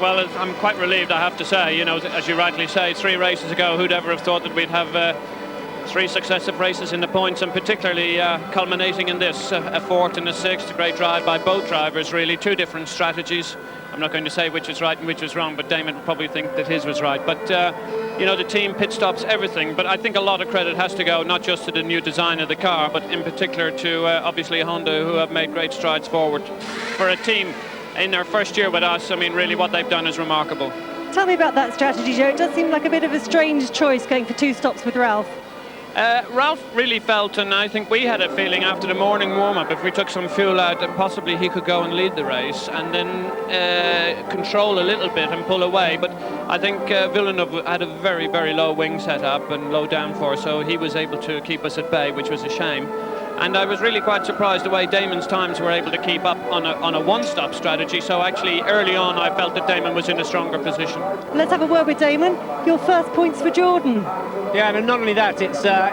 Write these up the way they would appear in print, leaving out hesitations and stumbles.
Well, I'm quite relieved, I have to say. You know, as you rightly say, 3 races ago, who'd ever have thought that we'd have 3 successive races in the points, and particularly culminating in this, a 4th and a 6th. A great drive by both drivers, really. 2 different strategies. I'm not going to say which is right and which is wrong, but Damon would probably think that his was right. But, you know, the team, pit stops, everything. But I think a lot of credit has to go not just to the new design of the car, but in particular to, obviously, Honda, who have made great strides forward. For a team in their first year with us, I mean, really what they've done is remarkable. Tell me about that strategy, Joe. It does seem like a bit of a strange choice going for 2 stops with Ralph. Ralph really felt, and I think we had a feeling after the morning warm-up, if we took some fuel out, that possibly he could go and lead the race and then control a little bit and pull away. But I think Villeneuve had a very, very low wing setup and low downforce, so he was able to keep us at bay, which was a shame. And I was really quite surprised the way Damon's times were able to keep up on a one-stop strategy. So actually, early on, I felt that Damon was in a stronger position. Let's have a word with Damon. Your first points for Jordan. Yeah, and not only that, it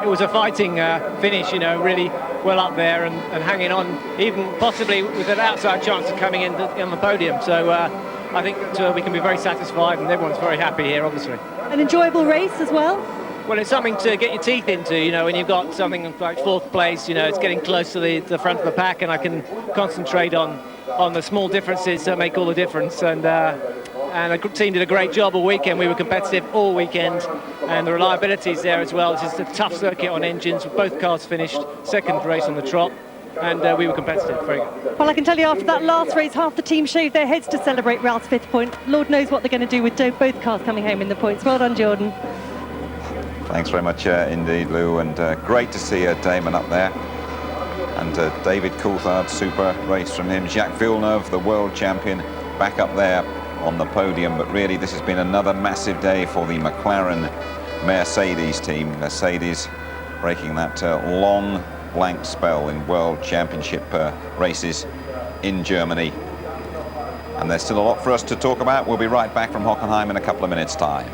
was a fighting finish, you know, really well up there and hanging on, even possibly with an outside chance of coming in on the podium. So I think that, we can be very satisfied, and everyone's very happy here, obviously. An enjoyable race as well? Well, it's something to get your teeth into, you know, when you've got something like 4th place, you know, it's getting close to the front of the pack, and I can concentrate on the small differences that make all the difference. And the team did a great job all weekend. We were competitive all weekend, and the reliability's there as well. It's just a tough circuit on engines. Both cars finished 2nd race on the trot, and we were competitive. Very good. Well, I can tell you after that last race, half the team shaved their heads to celebrate Ralph's 5th point. Lord knows what they're going to do with both cars coming home in the points. Well done, Jordan. Thanks very much indeed, Lou, and great to see Damon up there. And David Coulthard, super race from him. Jacques Villeneuve, the world champion, back up there on the podium. But really, this has been another massive day for the McLaren Mercedes team. Mercedes breaking that long blank spell in World Championship races in Germany. And there's still a lot for us to talk about. We'll be right back from Hockenheim in a couple of minutes' time.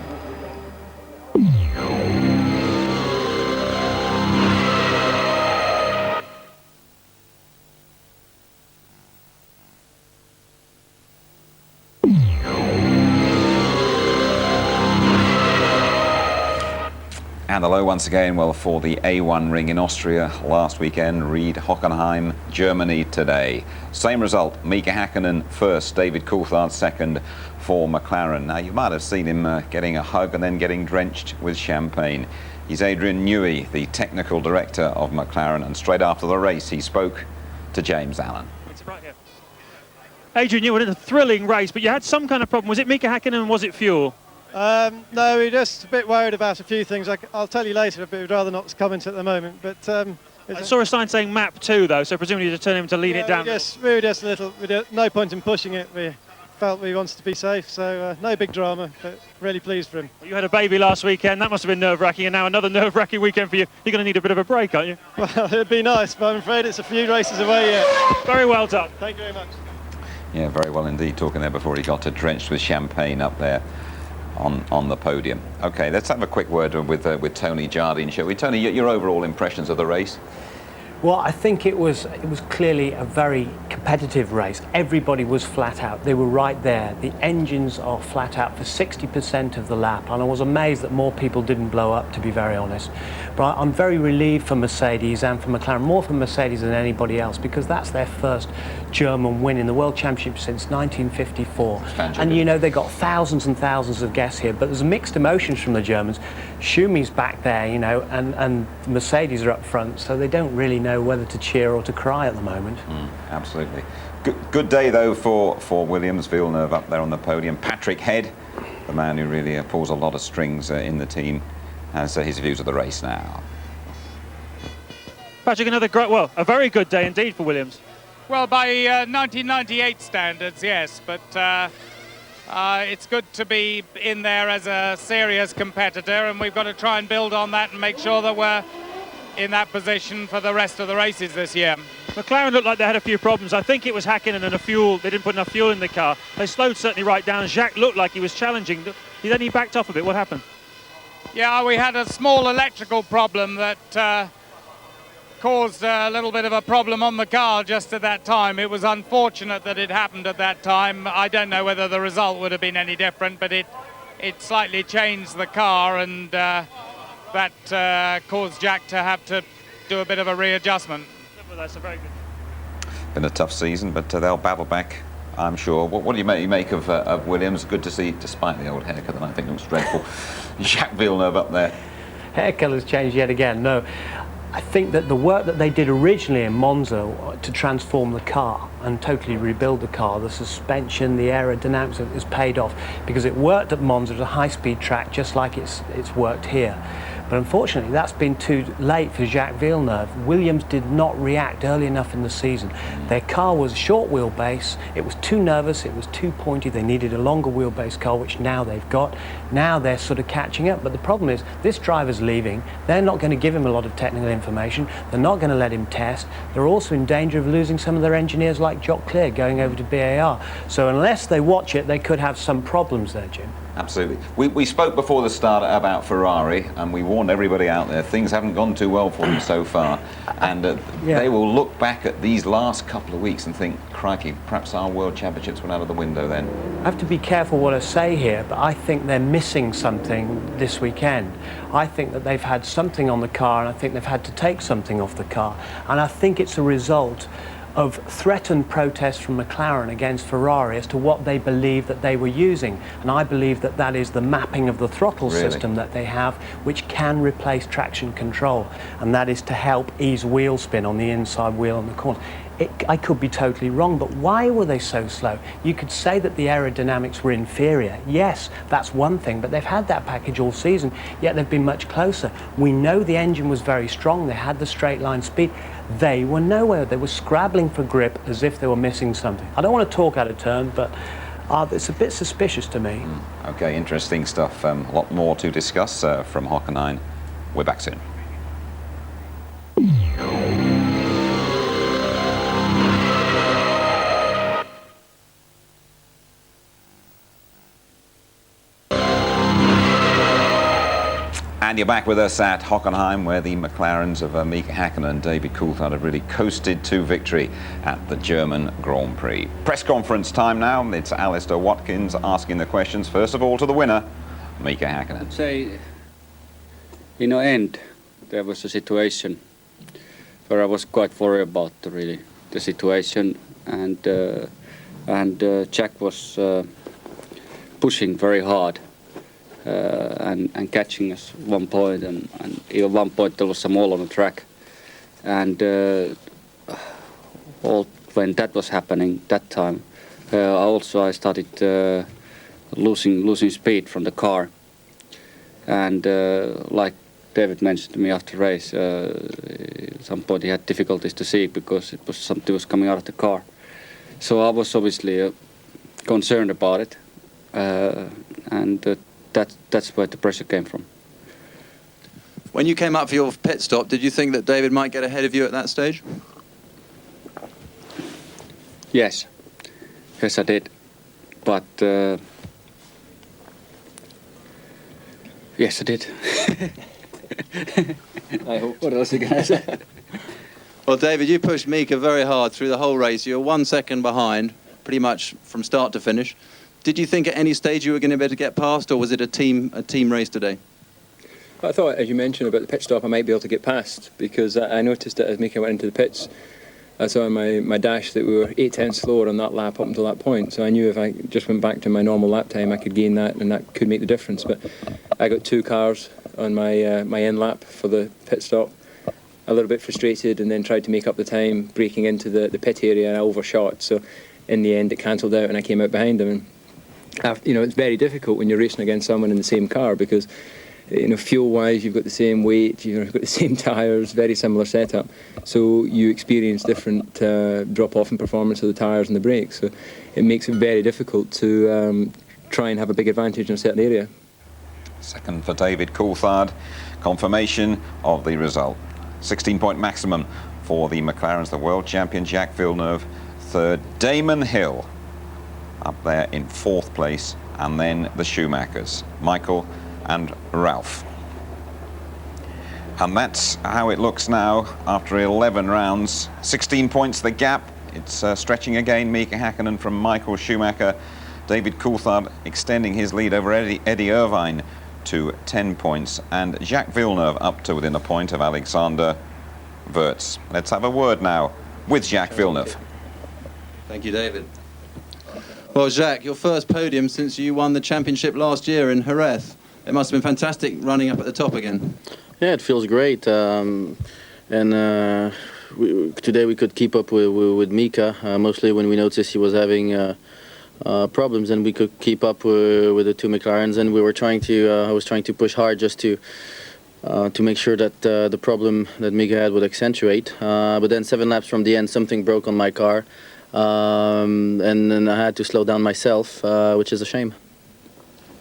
And hello once again. Well, for the A1 ring in Austria last weekend, Ried, Hockenheim, Germany today. Same result, Mika Häkkinen first, David Coulthard second for McLaren. Now, you might have seen him getting a hug and then getting drenched with champagne. He's Adrian Newey, the technical director of McLaren, and straight after the race, he spoke to James Allen. Right here. Adrian Newey, in a thrilling race, but you had some kind of problem. Was it Mika Häkkinen and was it fuel? No, we're just a bit worried about a few things. I'll tell you later, but we'd rather not comment at the moment. But I saw a sign saying map 2 though, so presumably you determined to lead it down. Yes, we were just a little. No point in pushing it. We felt we wanted to be safe, so no big drama. But really pleased for him. You had a baby last weekend. That must have been nerve-wracking, and now another nerve-wracking weekend for you. You're going to need a bit of a break, aren't you? Well, it'd be nice, but I'm afraid it's a few races away yet. Very well done. Thank you very much. Yeah, very well indeed. Talking there before he got drenched with champagne up there on the podium. Okay, let's have a quick word with Tony Jardine, shall we? Tony, your overall impressions of the race? Well, I think it was clearly a very competitive race. Everybody was flat out. They were right there. The engines are flat out for 60% of the lap, and I was amazed that more people didn't blow up, to be very honest. But I'm very relieved for Mercedes and for McLaren, more for Mercedes than anybody else, because that's their first German win in the World Championship since 1954. And you know, they got thousands and thousands of guests here, but there's mixed emotions from the Germans. Schumy's back there, you know, and Mercedes are up front, so they don't really know whether to cheer or to cry at the moment. Absolutely. Good day though for Williams. Villeneuve up there on the podium. Patrick Head, the man who really pulls a lot of strings in the team, has his views of the race now. Patrick, a very good day indeed for Williams. Well, by 1998 standards, yes, but it's good to be in there as a serious competitor, and we've got to try and build on that and make sure that we're in that position for the rest of the races this year. McLaren looked like they had a few problems. I think it was Häkkinen and they didn't put enough fuel in the car. They slowed certainly right down. Jacques looked like he was challenging. Then he backed off a bit. What happened? Yeah, we had a small electrical problem that caused a little bit of a problem on the car just at that time. It was unfortunate that it happened at that time. I don't know whether the result would have been any different, but it slightly changed the car, and that caused Jack to have to do a bit of a readjustment. Well, that's a very good. Been a tough season, but they'll battle back, I'm sure. What do you make of Williams? Good to see, despite the old haircut that I think looks dreadful. Jacques Villeneuve up there. Hair colour's changed yet again. No, I think that the work that they did originally in Monza to transform the car and totally rebuild the car, the suspension, the aerodynamics, has paid off, because it worked at Monza at a high-speed track just like it's worked here. But unfortunately, that's been too late for Jacques Villeneuve. Williams did not react early enough in the season. Their car was a short wheelbase. It was too nervous. It was too pointy. They needed a longer wheelbase car, which now they've got. Now they're sort of catching up. But the problem is, this driver's leaving. They're not going to give him a lot of technical information. They're not going to let him test. They're also in danger of losing some of their engineers, like Jock Clear, going over to BAR. So unless they watch it, they could have some problems there, Jim. Absolutely. We spoke before the start about Ferrari, and we warned everybody out there, things haven't gone too well for them so far. And they will look back at these last couple of weeks and think, crikey, perhaps our World Championships went out of the window then. I have to be careful what I say here, but I think they're missing something this weekend. I think that they've had something on the car, and I think they've had to take something off the car. And I think it's a result of threatened protests from McLaren against Ferrari as to what they believe that they were using. And I believe that that is the mapping of the throttle system that they have, which can replace traction control. And that is to help ease wheel spin on the inside wheel and the corner. I could be totally wrong, but why were they so slow? You could say that the aerodynamics were inferior. Yes, that's one thing, but they've had that package all season, yet they've been much closer. We know the engine was very strong. They had the straight line speed. They were nowhere. They were scrabbling for grip as if they were missing something. I don't want to talk out of turn, but it's a bit suspicious to me. Okay, interesting stuff. A lot more to discuss from Hockenheim. We're back soon. And you're back with us at Hockenheim, where the McLarens of Mika Häkkinen and David Coulthard have really coasted to victory at the German Grand Prix. Press conference time now. It's Alistair Watkins asking the questions. First of all, to the winner, Mika Häkkinen. I'd say, in the end, there was a situation where I was quite worried about the situation, and Jack was pushing very hard. And catching us 1 point, and even 1 point there was some all on the track, and when that was happening that time, I started losing speed from the car, and like David mentioned to me after the race, at some point he had difficulties to see because it was something was coming out of the car. So I was obviously concerned about it, and that's where the pressure came from. When you came up for your pit stop, did you think that David might get ahead of you at that stage? Yes, I did, but yes, I did. I hope. What else are you going to say? Well, David, you pushed Mika very hard through the whole race. You were 1 second behind, pretty much from start to finish. Did you think at any stage you were going to be able to get past, or was it a team race today? I thought, as you mentioned about the pit stop, I might be able to get past, because I noticed that as Mika went into the pits, I saw in my dash that we were 8/10 slower on that lap up until that point. So I knew if I just went back to my normal lap time, I could gain that, and that could make the difference. But I got 2 cars on my my end lap for the pit stop. A little bit frustrated, and then tried to make up the time, breaking into the pit area, and I overshot. So in the end, it cancelled out, and I came out behind him. And it's very difficult when you're racing against someone in the same car, because fuel-wise you've got the same weight, you've got the same tyres, very similar setup, so you experience different drop-off in performance of the tyres and the brakes, so it makes it very difficult to try and have a big advantage in a certain area. Second for David Coulthard, confirmation of the result. 16-point maximum for the McLarens, the world champion Jacques Villeneuve, third. Damon Hill up there in 4th place, and then the Schumachers, Michael and Ralph. And that's how it looks now after 11 rounds. 16 points the gap. It's stretching again. Mika Häkkinen from Michael Schumacher. David Coulthard extending his lead over Eddie Irvine to 10 points. And Jacques Villeneuve up to within a point of Alexander Wurz. Let's have a word now with Jacques Villeneuve. Thank you, David. Well, Jacques, your first podium since you won the championship last year in Jerez. It must have been fantastic running up at the top again. Yeah, it feels great. Today we could keep up with Mika, mostly when we noticed he was having problems, and we could keep up with the two McLarens, and we were trying to. I was trying to push hard just to make sure that the problem that Mika had would accentuate. But then 7 laps from the end, something broke on my car, and then I had to slow down myself, which is a shame.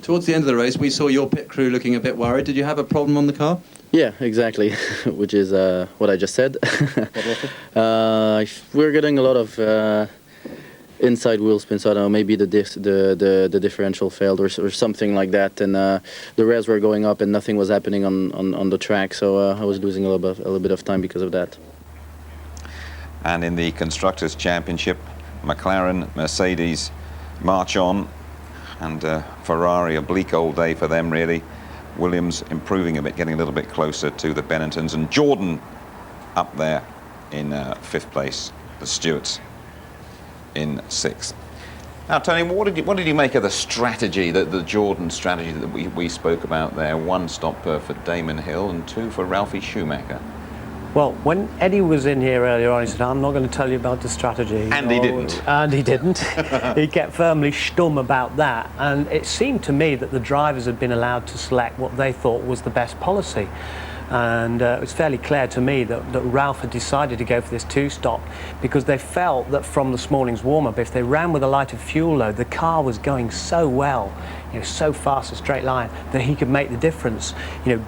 Towards the end of the race, we saw your pit crew looking a bit worried. Did you have a problem on the car? Yeah, exactly, which is what I just said. We're getting a lot of inside wheel spin, so I don't know, maybe the differential failed or something like that, and the revs were going up and nothing was happening on the track, so I was losing a little bit of time because of that. And in the Constructors' Championship, McLaren, Mercedes march on, and Ferrari, a bleak old day for them really. Williams improving a bit, getting a little bit closer to the Bennettons, and Jordan up there in 5th place, the Stewarts in 6th. Now, Tony, what did you make of the strategy, the Jordan strategy that we spoke about there? 1 stop for Damon Hill and 2 for Ralphie Schumacher. Well, when Eddie was in here earlier on, he said, I'm not going to tell you about the strategy. And he didn't. And he didn't. He kept firmly stum about that. And it seemed to me that the drivers had been allowed to select what they thought was the best policy. And it was fairly clear to me that Ralph had decided to go for this 2-stop because they felt that from this morning's warm-up, if they ran with a lighter fuel load, the car was going so well, so fast, a straight line, that he could make the difference,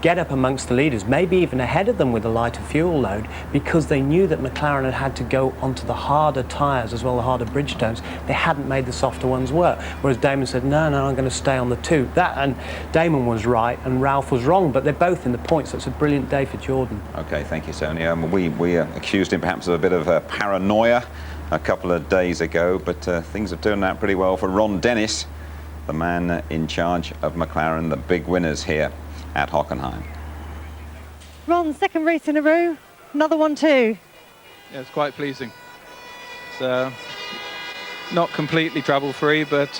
get up amongst the leaders, maybe even ahead of them with a lighter fuel load, because they knew that McLaren had to go onto the harder tyres as well, the harder Bridgestones. They hadn't made the softer ones work. Whereas Damon said, no, I'm going to stay on the 2. And Damon was right and Ralph was wrong, but they're both in the points, so it's a brilliant day for Jordan. Okay, thank you, Tony. We accused him perhaps of a bit of paranoia a couple of days ago, but things have turned out pretty well for Ron Dennis, the man in charge of McLaren, the big winners here at Hockenheim. Ron, 2nd race in a row, another one too. Yeah, it's quite pleasing. It's not completely trouble-free, but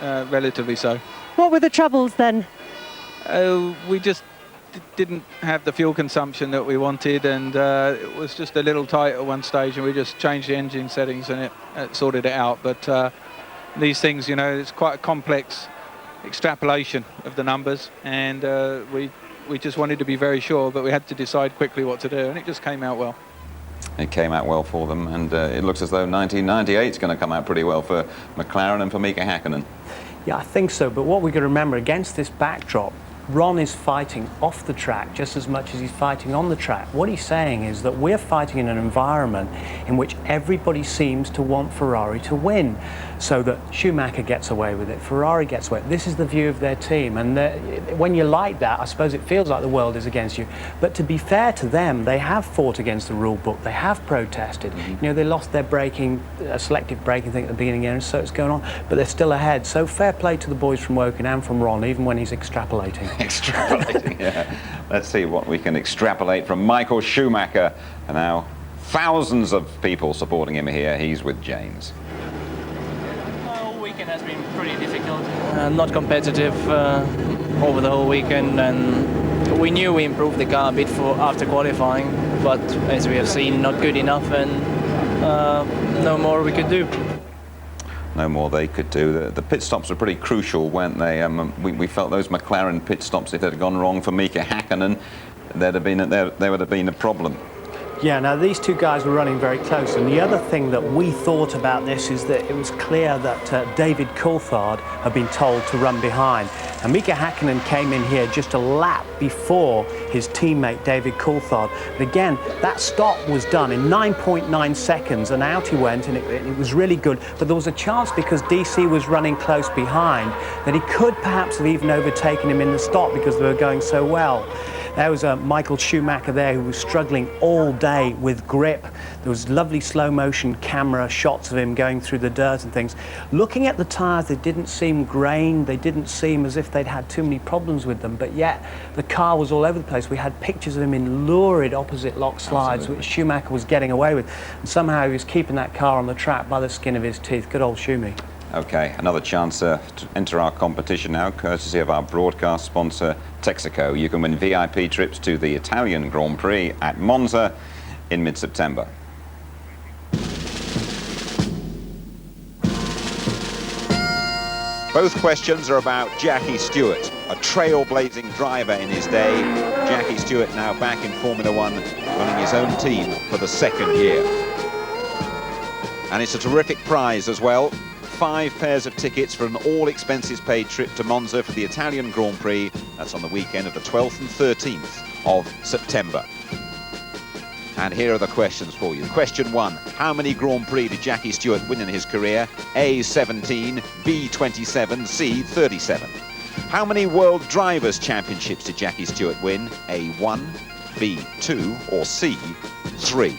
relatively so. What were the troubles then? We just didn't have the fuel consumption that we wanted, and it was just a little tight at one stage, and we just changed the engine settings and it sorted it out. But these things, it's quite a complex extrapolation of the numbers, and we just wanted to be very sure, but we had to decide quickly what to do, and it just came out well. It came out well for them, and it looks as though 1998 is going to come out pretty well for McLaren and for Mika Häkkinen. Yeah, I think so, but what we've got to remember, against this backdrop, Ron is fighting off the track just as much as he's fighting on the track. What he's saying is that we're fighting in an environment in which everybody seems to want Ferrari to win, so that Schumacher gets away with it, Ferrari gets away. This is the view of their team, and when you're like that, I suppose it feels like the world is against you. But to be fair to them, they have fought against the rule book, they have protested. They lost their braking, selective braking thing at the beginning here, and so it's going on, but they're still ahead. So fair play to the boys from Woking and from Ron, even when he's extrapolating. Extrapolating, yeah. Let's see what we can extrapolate from Michael Schumacher. And now thousands of people supporting him here. He's with James. The weekend has been pretty difficult. Not competitive over the whole weekend, and we knew we improved the car a bit after qualifying, but as we have seen, not good enough, and no more we could do. No more they could do. The pit stops were pretty crucial, weren't they? We felt those McLaren pit stops, if it had gone wrong for Mika Häkkinen, there would have been a problem. Yeah, now these two guys were running very close, and the other thing that we thought about this is that it was clear that David Coulthard had been told to run behind, and Mika Häkkinen came in here just a lap before his teammate David Coulthard. But again, that stop was done in 9.9 seconds, and out he went, and it was really good. But there was a chance, because DC was running close behind, that he could perhaps have even overtaken him in the stop because they were going so well. There was Michael Schumacher there who was struggling all day with grip. There was lovely slow motion camera shots of him going through the dirt and things. Looking at the tyres, they didn't seem grained, they didn't seem as if they'd had too many problems with them, but yet the car was all over the place. We had pictures of him in lurid opposite lock slides, which Schumacher was getting away with. And somehow he was keeping that car on the track by the skin of his teeth. Good old Schumi. Okay, another chance to enter our competition now, courtesy of our broadcast sponsor, Texaco. You can win VIP trips to the Italian Grand Prix at Monza in mid-September. Both questions are about Jackie Stewart, a trailblazing driver in his day. Jackie Stewart now back in Formula One, running his own team for the second year. And it's a terrific prize as well. 5 pairs of tickets for an all-expenses-paid trip to Monza for the Italian Grand Prix. That's on the weekend of the 12th and 13th of September. And here are the questions for you. Question 1. How many Grand Prix did Jackie Stewart win in his career? A, 17, B, 27, C, 37. How many World Drivers' Championships did Jackie Stewart win? A, 1, B, 2, or C, 3.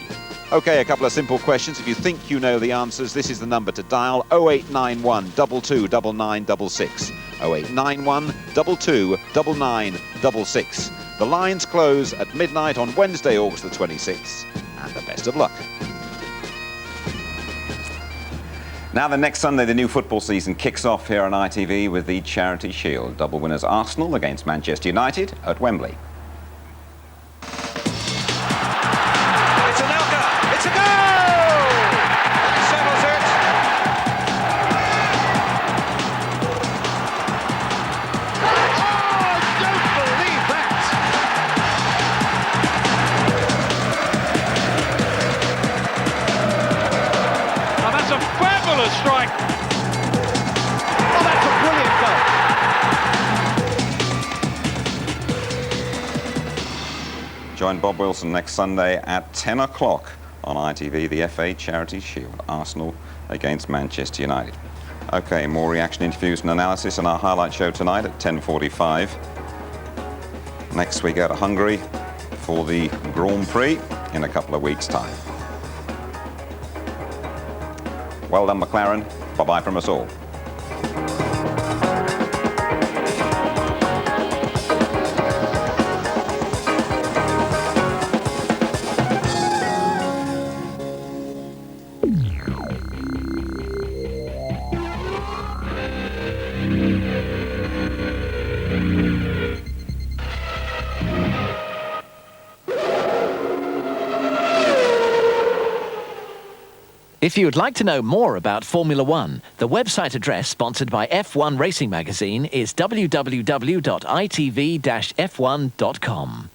Okay, a couple of simple questions. If you think you know the answers, this is the number to dial: 0891 22 9966. 0891 22 9966. The lines close at midnight on Wednesday, August the 26th. And the best of luck. Now, the next Sunday, the new football season kicks off here on ITV with the Charity Shield. Double winners Arsenal against Manchester United at Wembley. Strike. Oh, that's a brilliant goal. Join Bob Wilson next Sunday at 10 o'clock on ITV, the FA Charity Shield. Arsenal against Manchester United. Okay, more reaction interviews and analysis on our highlight show tonight at 10:45. Next we go to Hungary for the Grand Prix in a couple of weeks' time. Well done, McLaren. Bye-bye from us all. If you would like to know more about Formula One, the website address sponsored by F1 Racing Magazine is www.itv-f1.com.